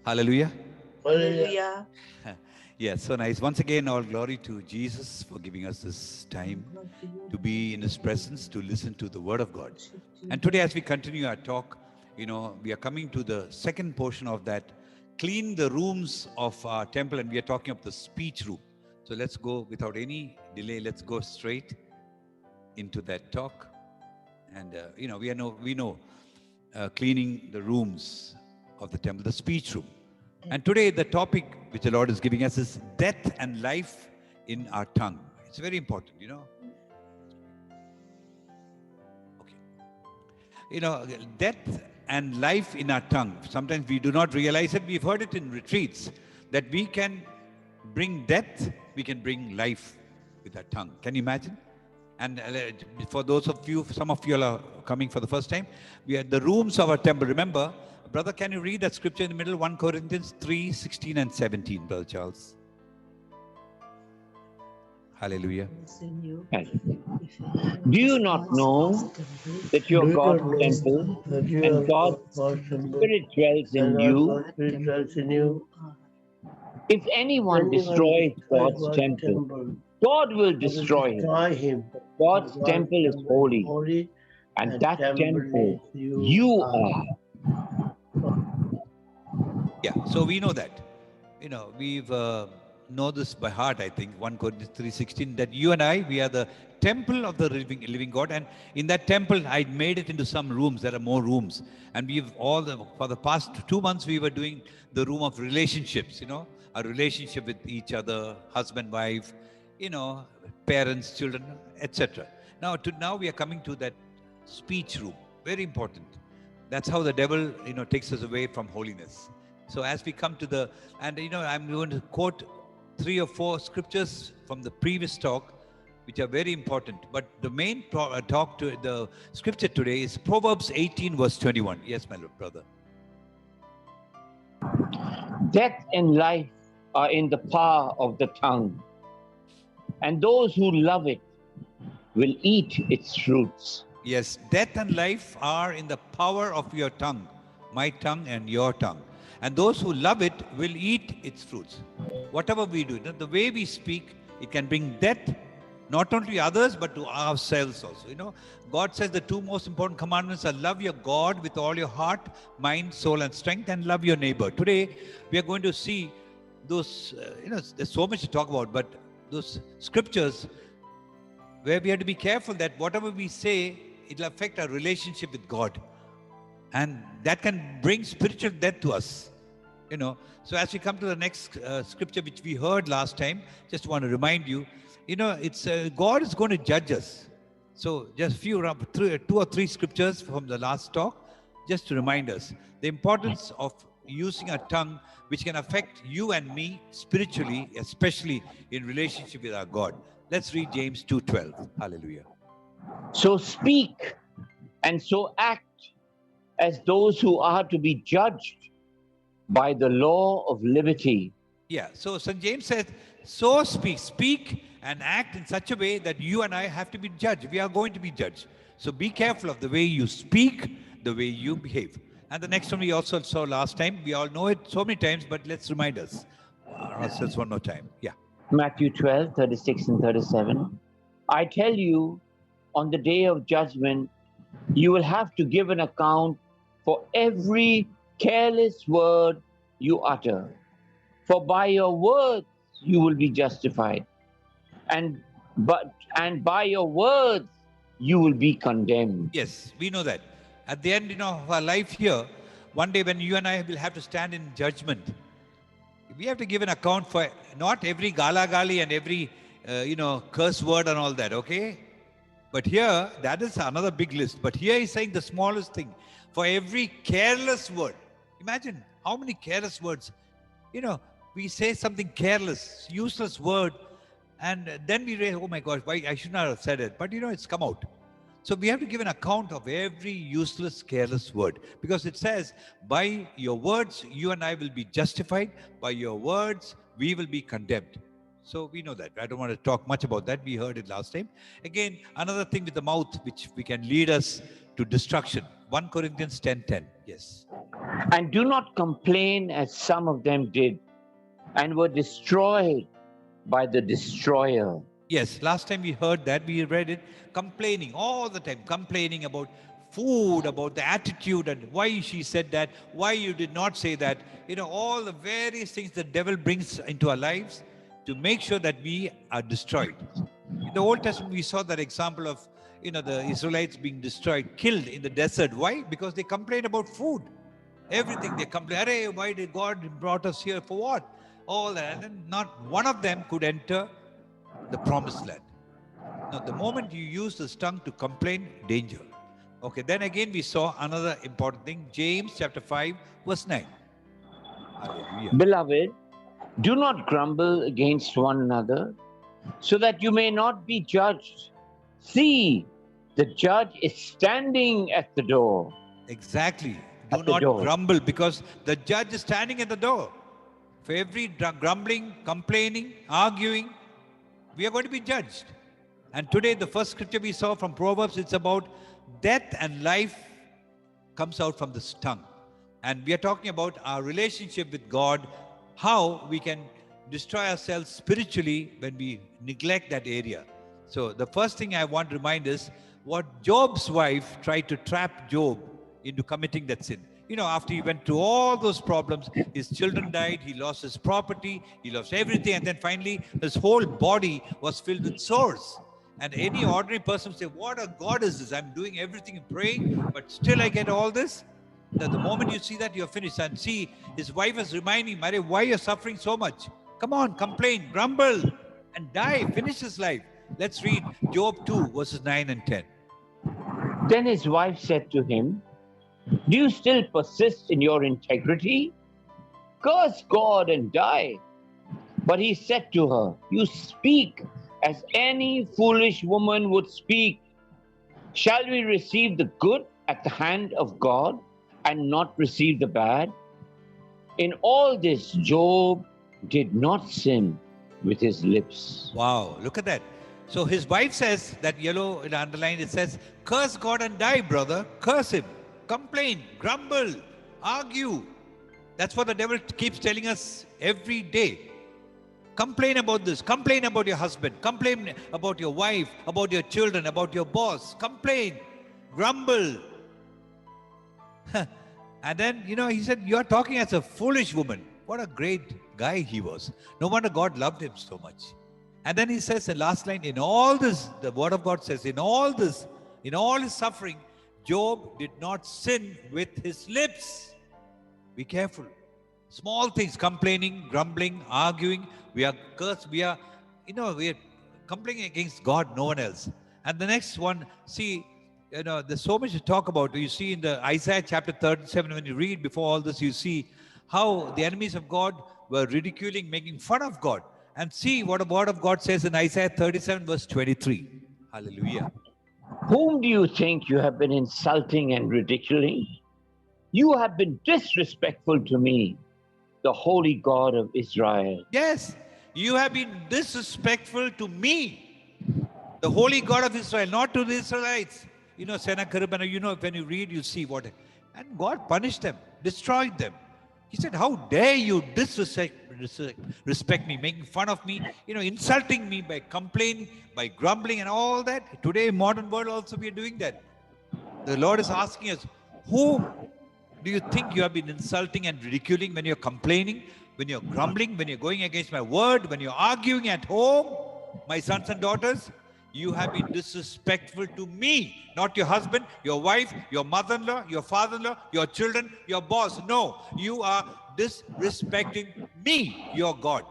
Hallelujah. Hallelujah. Yes, so nice. Once again, all glory to Jesus for giving us this time to be in His presence, to listen to the Word of God. And today, as we continue our talk, we are coming to the second portion of that, clean the rooms of our temple, and we are talking of the speech room. So let's go without any delay. Let's go straight into that talk. And we know cleaning the rooms of the temple, the speech room. And today the topic which the Lord is giving us is death and life in our tongue. It's very important, Okay. Death and life in our tongue. Sometimes we do not realize it. We've heard it in retreats that we can bring death, we can bring life with our tongue. Can you imagine? And for those of you, some of you are coming for the first time, we are the rooms of our temple. Remember, brother, can you read that scripture in the middle? 1 Corinthians 3, 16 and 17, Brother Charles. Hallelujah. Do you not know that your God's temple and God's Spirit dwells in you? If anyone destroys God's temple, God will destroy him. God's temple is holy, and that temple you are. Yeah, so we know that. We've know this by heart, I think, 1 Corinthians 3:16, that you and I, we are the temple of the living God. And in that temple, I made it into some rooms. There are more rooms. And for the past 2 months, we were doing the room of relationships, our relationship with each other, husband, wife, parents, children, etc. Now we are coming to that speech room. Very important. That's how the devil, takes us away from holiness. So as we come to I'm going to quote 3 or 4 scriptures from the previous talk, which are very important. But the main the scripture today is Proverbs 18, verse 21. Yes, my brother. Death and life are in the power of the tongue, and those who love it will eat its fruits. Yes, death and life are in the power of your tongue, my tongue and your tongue. And those who love it will eat its fruits. Whatever we do, the way we speak, it can bring death, not only to others, but to ourselves also. God says the 2 most important commandments are love your God with all your heart, mind, soul, and strength, and love your neighbor. Today, we are going to see those, there's so much to talk about, but those scriptures where we have to be careful that whatever we say, it will affect our relationship with God. And that can bring spiritual death to us, So as we come to the next scripture, which we heard last time, just want to remind you, it's God is going to judge us. So just 2 or 3 scriptures from the last talk, just to remind us the importance of using our tongue, which can affect you and me spiritually, especially in relationship with our God. Let's read James 2:12. Hallelujah. So speak and so act as those who are to be judged by the law of liberty. Yeah, so St. James says, so speak and act in such a way that you and I have to be judged. We are going to be judged. So be careful of the way you speak, the way you behave. And the next one we also saw last time. We all know it so many times, but let's remind ourselves one more time. Yeah. Matthew 12, 36 and 37. I tell you, on the day of judgment, you will have to give an account for every careless word you utter. For by your words you will be justified, and by your words you will be condemned. Yes, we know that. At the end, of our life here, one day when you and I will have to stand in judgment, we have to give an account for not every gala-gali and every, curse word and all that, okay? But here, that is another big list. But here he's saying the smallest thing. For every careless word. Imagine how many careless words. We say something careless, useless word, and then we realize, oh my gosh, why I should not have said it. But it's come out. So we have to give an account of every useless, careless word. Because it says, by your words, you and I will be justified. By your words, we will be condemned. So we know that. I don't want to talk much about that. We heard it last time. Again, another thing with the mouth, which we can lead us to destruction. 1 Corinthians 10:10. Yes. And do not complain as some of them did and were destroyed by the destroyer. Yes, last time we heard that, we read it, complaining all the time, complaining about food, about the attitude, and why she said that, why you did not say that. All the various things the devil brings into our lives to make sure that we are destroyed. In the Old Testament, we saw that example of, the Israelites being destroyed, killed in the desert. Why? Because they complained about food. Everything they complain, "Arey, why did God brought us here for what?" All that, and then not one of them could enter the promised land. Now, the moment you use this tongue to complain, danger. Okay, then again we saw another important thing, James chapter 5, verse 9. Hallelujah. Beloved, do not grumble against one another, so that you may not be judged. See, the judge is standing at the door. Exactly. Do At the not door. grumble, because the judge is standing at the door. For every grumbling, complaining, arguing, we are going to be judged. And today, the first scripture we saw from Proverbs, it's about death and life comes out from this tongue. And we are talking about our relationship with God, how we can destroy ourselves spiritually when we neglect that area. So the first thing I want to remind is what Job's wife tried to trap Job into committing that sin. After he went through all those problems, his children died, he lost his property, he lost everything, and then finally his whole body was filled with sores. And any ordinary person would say, "What a God is this? I'm doing everything and praying, but still I get all this." That the moment you see that, you're finished. And see, his wife is reminding Mary, "Why you're suffering so much? Come on, complain, grumble, and die, finish his life." Let's read Job 2, verses 9 and 10. Then his wife said to him, "Do you still persist in your integrity? Curse God and die." But he said to her, "You speak as any foolish woman would speak. Shall we receive the good at the hand of God and not receive the bad?" In all this, Job did not sin with his lips. Wow, look at that. So his wife says, that yellow underlined, it says, "Curse God and die, brother. Curse him. Complain, grumble, argue." That's what the devil keeps telling us every day. Complain about this, complain about your husband, complain about your wife, about your children, about your boss. Complain, grumble. And then, he said, "You're talking as a foolish woman." What a great guy he was. No wonder God loved him so much. And then he says, the last line, in all this, the word of God says, in all this, in all his suffering, Job did not sin with his lips. Be careful. Small things, complaining, grumbling, arguing, we are cursed, we are complaining against God, no one else. And the next one, see, there's so much to talk about. You see in the Isaiah chapter 37, when you read before all this, you see how the enemies of God were ridiculing, making fun of God. And see what the word of God says in Isaiah 37, verse 23. Hallelujah. Whom do you think you have been insulting and ridiculing? You have been disrespectful to me, the holy God of Israel. Yes, you have been disrespectful to me, the holy God of Israel, not to the Israelites. Sennacherib, when you read, you see what. And God punished them, destroyed them. He said, "How dare you disrespect me, making fun of me, insulting me by complaining, by grumbling and all that." Today, modern world also we are doing that. The Lord is asking us, whom do you think you have been insulting and ridiculing when you're complaining, when you're grumbling, when you're going against my word, when you're arguing at home, my sons and daughters? You have been disrespectful to me, not your husband, your wife, your mother-in-law, your father-in-law, your children, your boss. No, you are disrespecting me, your God.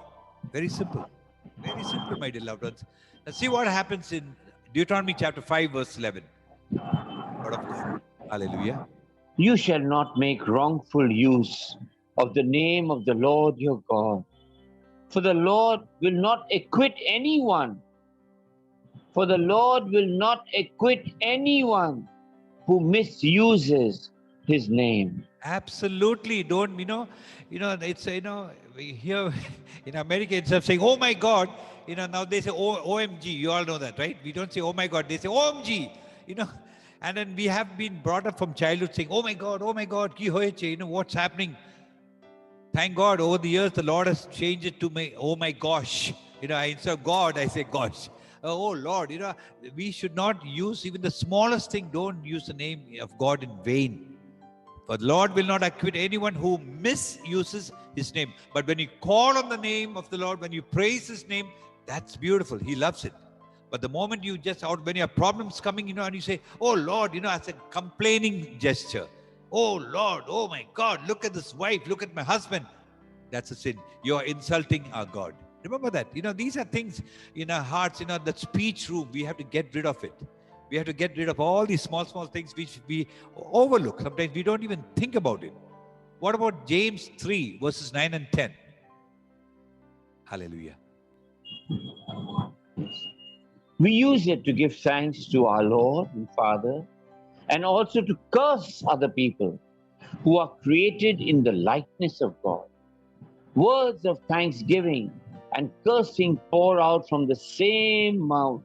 Very simple. Very simple, my dear loved ones. Now see what happens in Deuteronomy chapter 5, verse 11. Word of God. Hallelujah. You shall not make wrongful use of the name of the Lord your God, for the Lord will not acquit anyone. For the Lord will not acquit anyone who misuses his name. Absolutely. Don't, it's, here in America, instead of saying, "Oh my God," now they say, "OMG." You all know that, right? We don't say, "Oh my God." They say, "OMG." And then we have been brought up from childhood saying, oh my God, ki hoye che, what's happening? Thank God, over the years, the Lord has changed it to me, oh my gosh. Instead of God, I say gosh. Oh Lord, we should not use even the smallest thing. Don't use the name of God in vain. For the Lord will not acquit anyone who misuses his name. But when you call on the name of the Lord, when you praise his name, that's beautiful. He loves it. But the moment you when you have problems coming, and you say, oh Lord, as a complaining gesture, oh Lord, oh my God, look at this wife, look at my husband. That's a sin. You're insulting our God. Remember that. These are things in our hearts, the speech room, we have to get rid of it. We have to get rid of all these small things which we overlook. Sometimes we don't even think about it. What about James 3, verses 9 and 10? Hallelujah. We use it to give thanks to our Lord and Father, and also to curse other people who are created in the likeness of God. Words of thanksgiving and cursing pour out from the same mouth.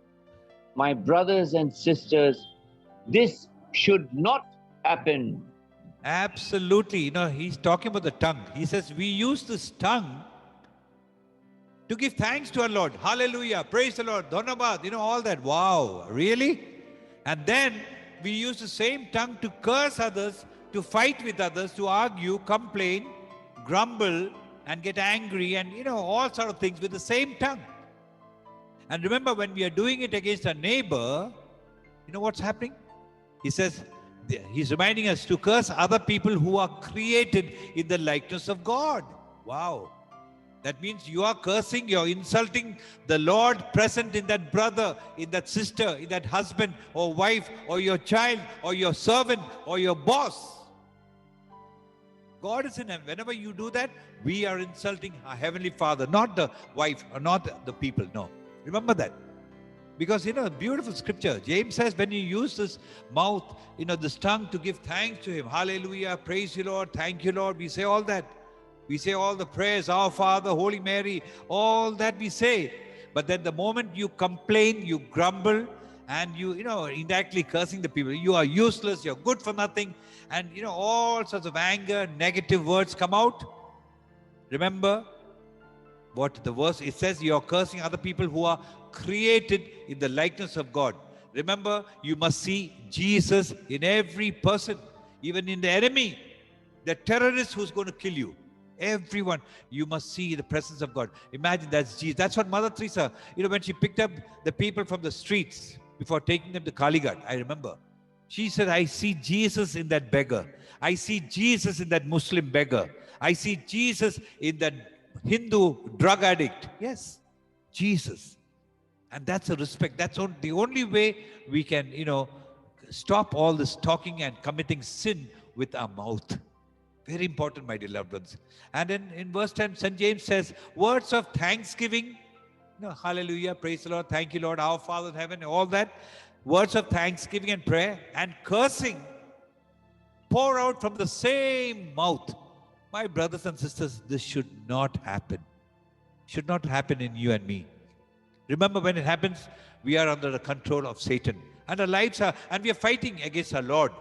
My brothers and sisters, this should not happen. Absolutely. He's talking about the tongue. He says we use this tongue to give thanks to our Lord. Hallelujah. Praise the Lord. Dhanyabad. All that. Wow. Really? And then we use the same tongue to curse others, to fight with others, to argue, complain, grumble, and get angry, and all sort of things with the same tongue. And remember, when we are doing it against our neighbor, what's happening? He says, he's reminding us to curse other people who are created in the likeness of God. Wow. That means you are cursing, you're insulting the Lord present in that brother, in that sister, in that husband or wife or your child or your servant or your boss. God is in heaven. Whenever you do that, we are insulting our Heavenly Father, not the wife or not the people. No. Remember that. Because, beautiful scripture. James says when you use this mouth, this tongue to give thanks to Him. Hallelujah. Praise you, Lord. Thank you, Lord. We say all that. We say all the prayers, Our Father, Holy Mary, all that we say. But then the moment you complain, you grumble, and you indirectly cursing the people, you are useless, you're good for nothing, and all sorts of anger, negative words come out. Remember what the verse, it says you're cursing other people who are created in the likeness of God. Remember, you must see Jesus in every person, even in the enemy, the terrorist who's going to kill you. Everyone, you must see the presence of God. Imagine that's Jesus. That's what Mother Teresa, when she picked up the people from the streets before taking them to Kalighat, I remember. She said, I see Jesus in that beggar. I see Jesus in that Muslim beggar. I see Jesus in that Hindu drug addict. Yes, Jesus. And that's a respect. That's the only way we can, stop all this talking and committing sin with our mouth. Very important, my dear loved ones. And then in verse 10, St. James says, words of thanksgiving, hallelujah, praise the Lord, thank you, Lord, our Father in heaven, all that. Words of thanksgiving and prayer and cursing pour out from the same mouth. My brothers and sisters, this should not happen. Should not happen in you and me. Remember, when it happens, we are under the control of Satan. And our lives are, and we are fighting against our Lord.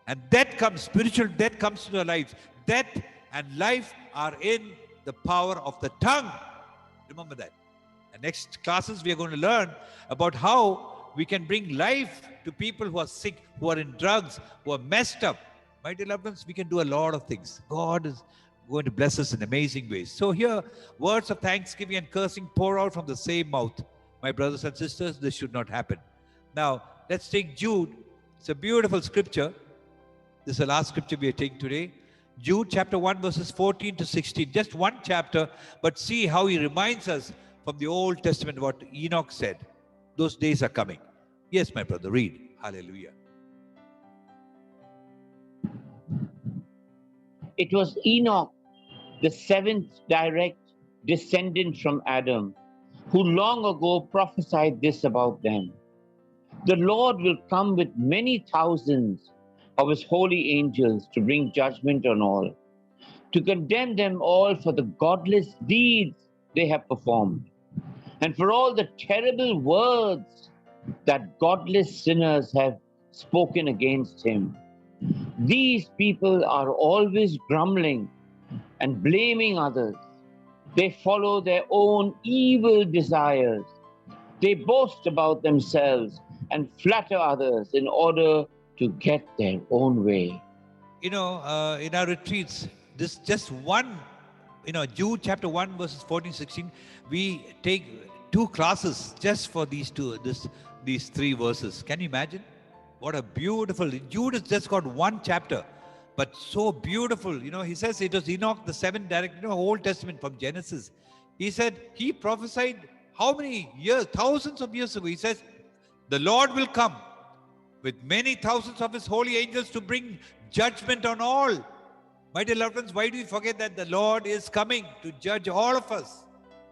And death comes, spiritual death comes to our lives. Death and life are in the power of the tongue. Remember that. And next classes, we are going to learn about how we can bring life to people who are sick, who are in drugs, who are messed up. My dear loved ones, we can do a lot of things. God is going to bless us in amazing ways. So here, words of thanksgiving and cursing pour out from the same mouth. My brothers and sisters, this should not happen. Now, let's take Jude. It's a beautiful scripture. This is the last scripture we are taking today. Jude chapter 1 verses 14 to 16. Just one chapter, but see how he reminds us from the Old Testament what Enoch said. Those days are coming. Yes, my brother, read. Hallelujah. It was Enoch, the seventh direct descendant from Adam, who long ago prophesied this about them. The Lord will come with many thousands of His holy angels to bring judgment on all, to condemn them all for the godless deeds they have performed, and for all the terrible words that godless sinners have spoken against him. These people are always grumbling and blaming others. They follow their own evil desires. They boast about themselves and flatter others in order to get their own way. In our retreats, this just one, Jude chapter 1, verses 14, 16, we take 2 classes just for these three verses. Can you imagine? What a beautiful, Jude has just got one chapter, but so beautiful. He says it was Enoch, the 7th direct, Old Testament from Genesis. He said, he prophesied how many years, thousands of years ago. He says, the Lord will come with many thousands of his holy angels to bring judgment on all. My dear loved ones, why do we forget that the Lord is coming to judge all of us?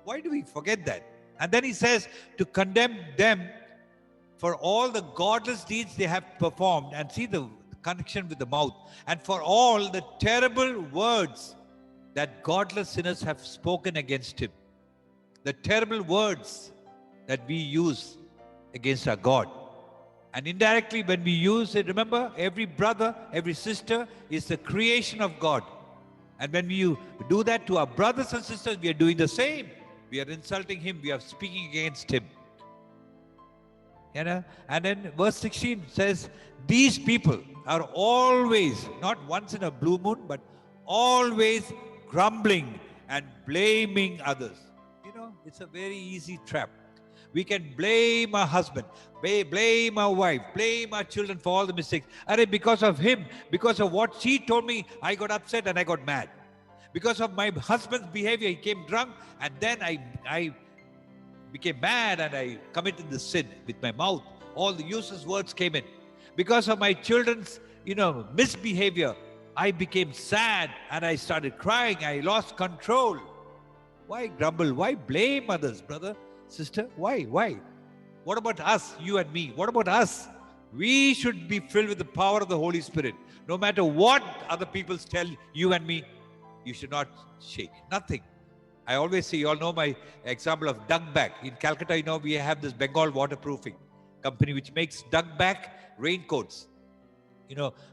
Why do we forget that? And then he says to condemn them for all the godless deeds they have performed, and see the connection with the mouth, and for all the terrible words that godless sinners have spoken against him. The terrible words that we use against our God. And indirectly, when we use it, remember, every brother, every sister is the creation of God. And when we do that to our brothers and sisters, we are doing the same. We are insulting him. We are speaking against him. And then verse 16 says, these people are always, not once in a blue moon, but always grumbling and blaming others. It's a very easy trap. We can blame our husband, blame our wife, blame our children for all the mistakes. Because of him, because of what she told me, I got upset and I got mad. Because of my husband's behavior, he came drunk, and then I became mad and I committed the sin with my mouth. All the useless words came in. Because of my children's, misbehavior, I became sad and I started crying. I lost control. Why grumble? Why blame others, brother, sister? Why? What about us, you and me? What about us? We should be filled with the power of the Holy Spirit. No matter what other people tell you and me, you should not shake. Nothing. I always say, you all know my example of Duckback. In Calcutta, we have this Bengal waterproofing company which makes Duckback raincoats.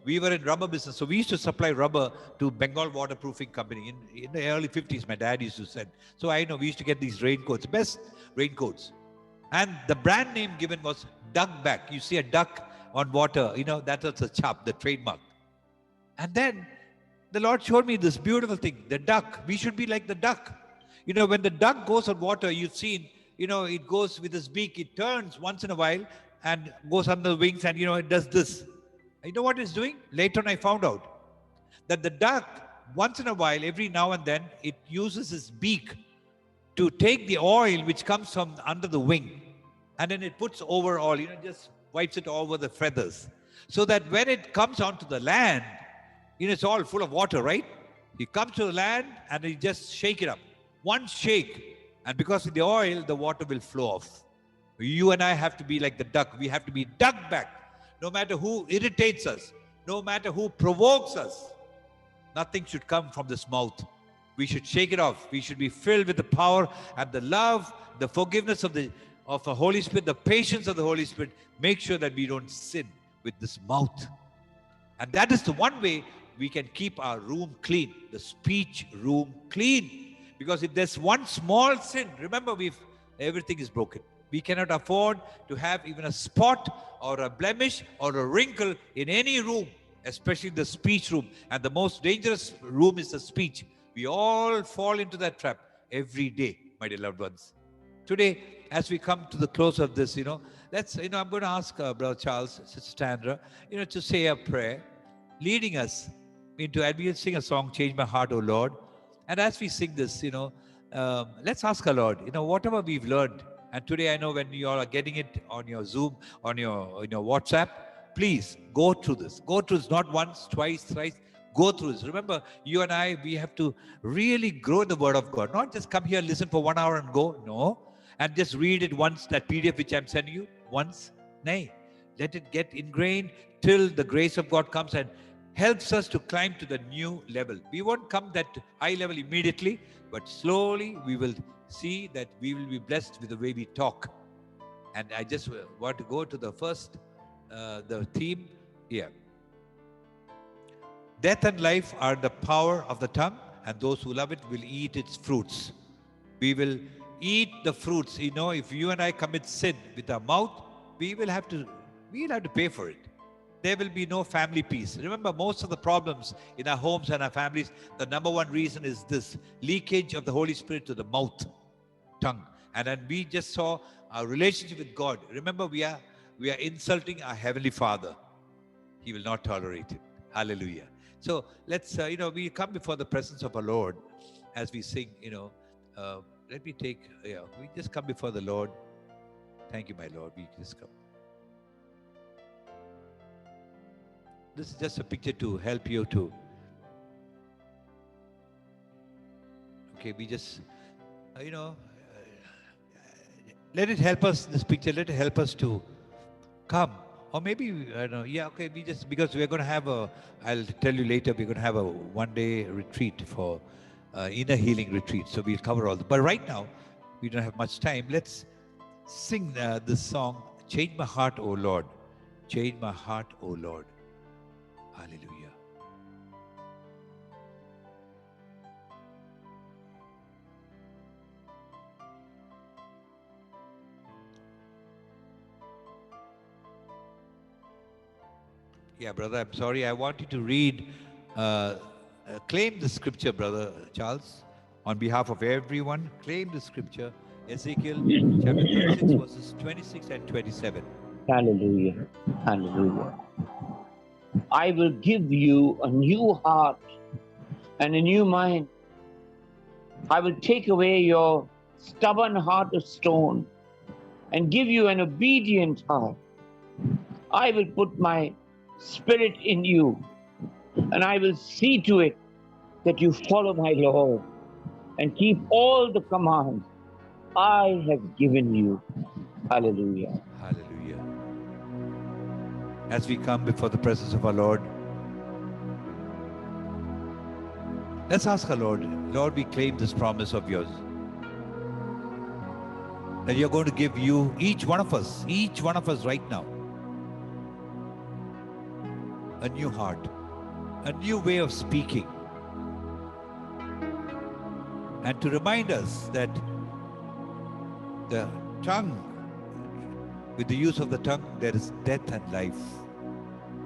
We were in rubber business, so we used to supply rubber to Bengal waterproofing company. In the early 50s, my dad used to send. So I know we used to get these raincoats, best raincoats. And the brand name given was Duckback. You see a duck on water, that was a chap, the trademark. And then the Lord showed me this beautiful thing, the duck. We should be like the duck. When the duck goes on water, you've seen, it goes with its beak, it turns once in a while and goes under the wings and, it does this. You know what it's doing? Later on I found out that the duck, once in a while, every now and then, it uses its beak to take the oil which comes from under the wing, and then it puts over all, just wipes it over the feathers, so that when it comes onto the land, it's all full of water, right? He comes to the land and he just shake it up. One shake, and because of the oil, the water will flow off. You and I have to be like the duck. We have to be ducked back. No matter who irritates us, no matter who provokes us, nothing should come from this mouth. We should shake it off. We should be filled with the power and the love, the forgiveness of the Holy Spirit, the patience of the Holy Spirit. Make sure that we don't sin with this mouth. And that is the one way we can keep our room clean, the speech room clean. Because if there's one small sin, remember, everything is broken. We cannot afford to have even a spot or a blemish or a wrinkle in any room, especially the speech room. And the most dangerous room is the speech. We all fall into that trap every day, my dear loved ones. Today, as we come to the close of this, I'm going to ask Brother Charles, Sister Sandra, to say a prayer, leading us into, and we'll sing a song, Change My Heart, O Lord. And as we sing this, let's ask our Lord, whatever we've learned. And today, I know when you all are getting it on your Zoom, on your WhatsApp, please go through this. Go through this, not once, twice, thrice. Go through this. Remember, you and I, we have to really grow in the Word of God. Not just come here, listen for 1 hour and go. No. And just read it once, that PDF which I'm sending you, once. Nay. Let it get ingrained till the grace of God comes and helps us to climb to the new level. We won't come that high level immediately, but slowly we will see that we will be blessed with the way we talk. And I just want to go to the first the theme here. Death and life are in the power of the tongue, and those who love it will eat its fruits. We will eat the fruits. You know, if you and I commit sin with our mouth, we'll have to pay for it. There will be no family peace. Remember, most of the problems in our homes and our families, the number one reason is this leakage of the Holy Spirit to the mouth, tongue. And then we just saw our relationship with God. Remember, we are insulting our Heavenly Father. He will not tolerate it. Hallelujah. So let's, we come before the presence of our Lord as we sing, let me take, we just come before the Lord. Thank you, my Lord. We just come. This is just a picture to help you to. Okay, we just, let it help us, this picture, let it help us to come. Or maybe, I don't know, because we're going to have I'll tell you later, we're going to have a one-day retreat for inner healing retreat. So we'll cover all that. But right now, we don't have much time. Let's sing this song, Change My Heart, O Lord. Change my heart, O Lord. Hallelujah. Yeah, brother, I'm sorry. I want you to read, claim the scripture, brother Charles, on behalf of everyone. Claim the scripture, Ezekiel chapter 36, verses 26 and 27. Hallelujah. Hallelujah. I will give you a new heart and a new mind. I will take away your stubborn heart of stone and give you an obedient heart. I will put my spirit in you, and I will see to it that you follow my Lord and keep all the commands I have given you. Hallelujah. Hallelujah. As we come before the presence of our Lord, let's ask our Lord, Lord, we claim this promise of yours, that you're going to give you, each one of us right now, a new heart, a new way of speaking, and to remind us that the tongue, with the use of the tongue, there is death and life.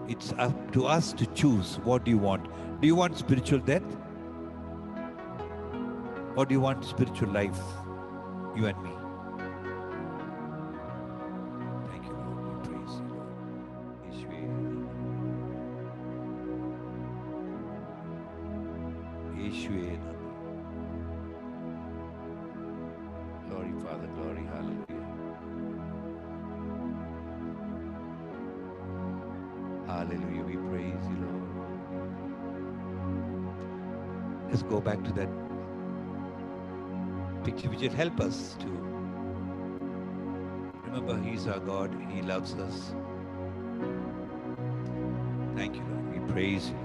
It's up to us to choose. What do you want? Do you want spiritual death? Or do you want spiritual life? You and me. Thank you, Lord. We praise you, Lord. Yeshua. Glory, Father, glory, hallelujah. Hallelujah, we praise you, Lord. Let's go back to that picture which will help us to remember He's our God, He loves us. Thank you, Lord. We praise you.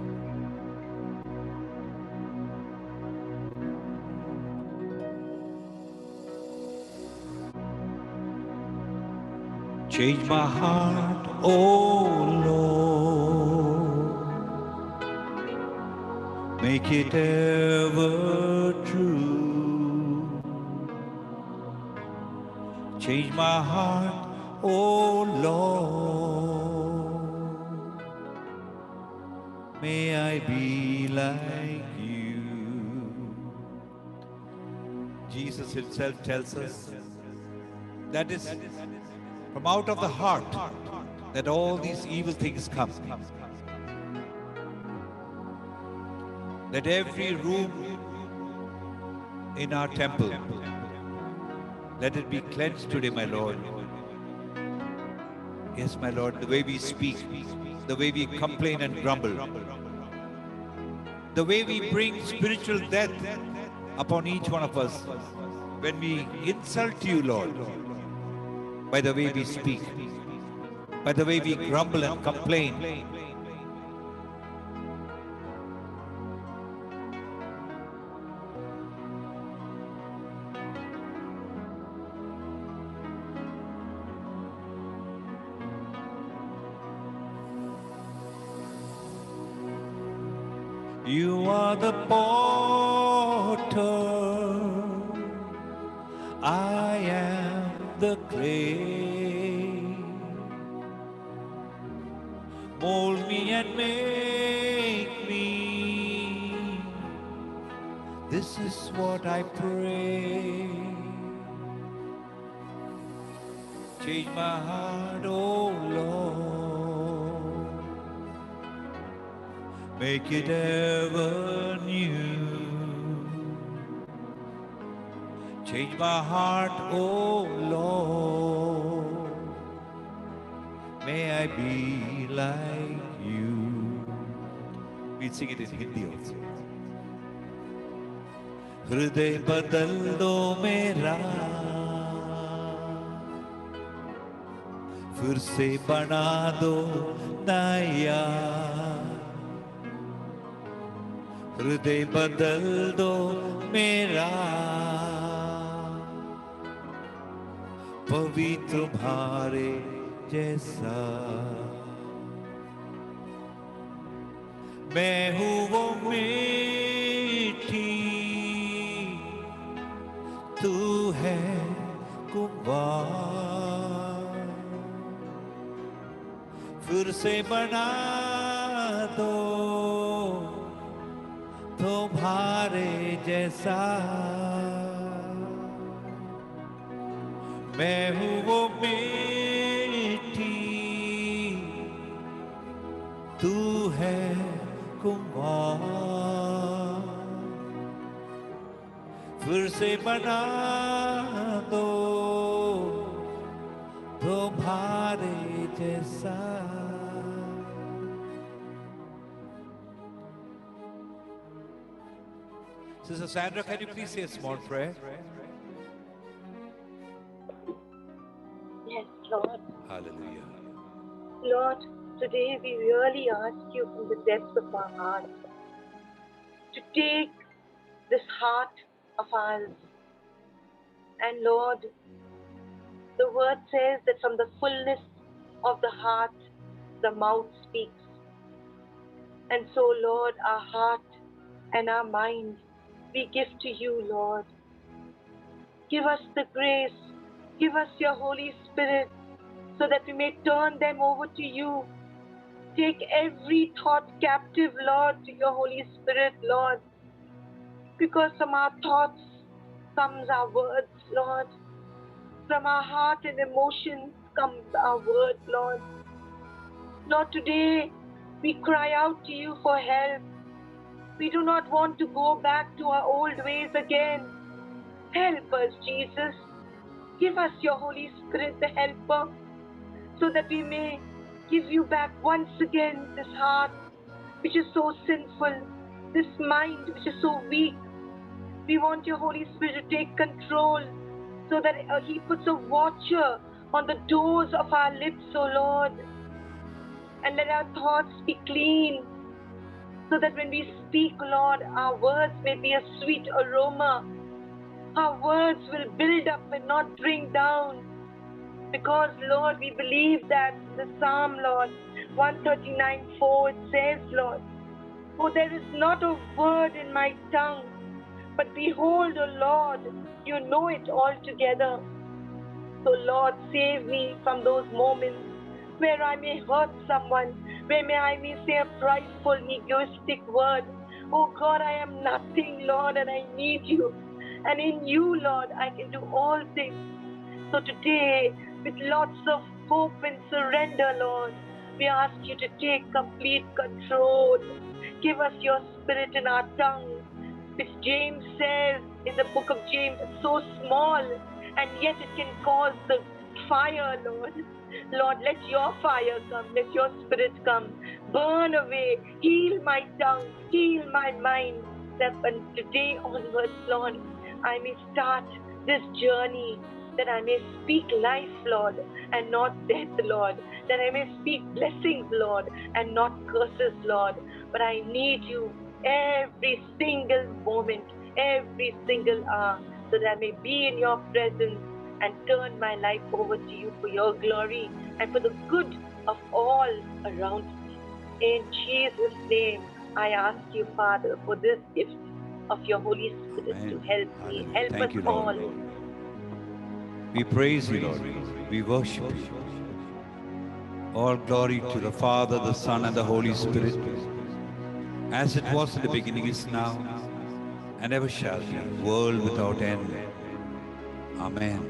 Change my heart, oh Lord, make it ever true. Change my heart, oh Lord, may I be like you. Jesus Himself tells us that is from out of the heart that all these evil things come. That every room in our temple, let it be cleansed today, my Lord. Yes, my Lord, the way we speak, the way we complain and grumble, the way we bring spiritual death upon each one of us when we insult you, Lord, by the way we speak, by the way we grumble and complain. You are the potter, I am the clay. Mold me and make me. This is what I pray. Change my heart, oh Lord. Make it ever new. Change my heart, oh Lord. May I be like you. We'll sing it in Hindi also. हृदय बदल दो मेरा, फिर से बना दो नया. हृदय बदल दो मेरा, पवित्र तुम्हारे जैसा. मैं हूँ वो मीठी, तू है कुंवार. फिर से बना दो तुम्हारे जैसा. मैं हूँ वो मीठी, तू है कुंवार. फिर से बना दो तुम्हारे जैसा. Sister Sandra, can you please say a small prayer? Yes, Lord. Hallelujah. Lord, today we really ask you from the depths of our hearts to take this heart of ours. And Lord, the word says that from the fullness of the heart, the mouth speaks. And so, Lord, our heart and our mind, we give to you, Lord. Give us the grace, give us your Holy Spirit, so that we may turn them over to you. Take every thought captive, Lord, to your Holy Spirit, Lord. Because from our thoughts comes our words, Lord. From our heart and emotions comes our words, Lord. Lord, today we cry out to you for help. We do not want to go back to our old ways again. Help us, Jesus. Give us your Holy Spirit, the helper, so that we may give you back once again this heart which is so sinful, this mind which is so weak. We want your Holy Spirit to take control so that he puts a watcher on the doors of our lips, O Lord. And let our thoughts be clean so that when we speak, Lord, our words may be a sweet aroma. Our words will build up and not bring down. Because, Lord, we believe that the Psalm, Lord, 139:4, it says, Lord, for there is not a word in my tongue, but behold, O Lord, you know it altogether. So, Lord, save me from those moments where I may hurt someone, where I may say a prideful, egoistic word. Oh God, I am nothing, Lord, and I need you. And in you, Lord, I can do all things. So today, with lots of hope and surrender, Lord, we ask you to take complete control. Give us your spirit in our tongue, which James says in the book of James, it's so small, and yet it can cause the fire, Lord. Lord, let your fire come, let your spirit come, burn away, heal my tongue, heal my mind, that from today onwards, Lord, I may start this journey, that I may speak life, Lord, and not death, Lord, that I may speak blessings, Lord, and not curses, Lord. But I need you every single moment, every single hour, so that I may be in your presence and turn my life over to you for your glory and for the good of all around me. In Jesus' name, I ask you, Father, for this gift of your Holy Spirit to Amen. help me, Hallelujah. help Thank us you, Lord. all. We praise you, Lord. We worship you. All glory to the Father, the Son, and the Holy Spirit, as it was in the beginning, is now, and ever shall be, world without end. Amen.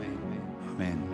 Amen.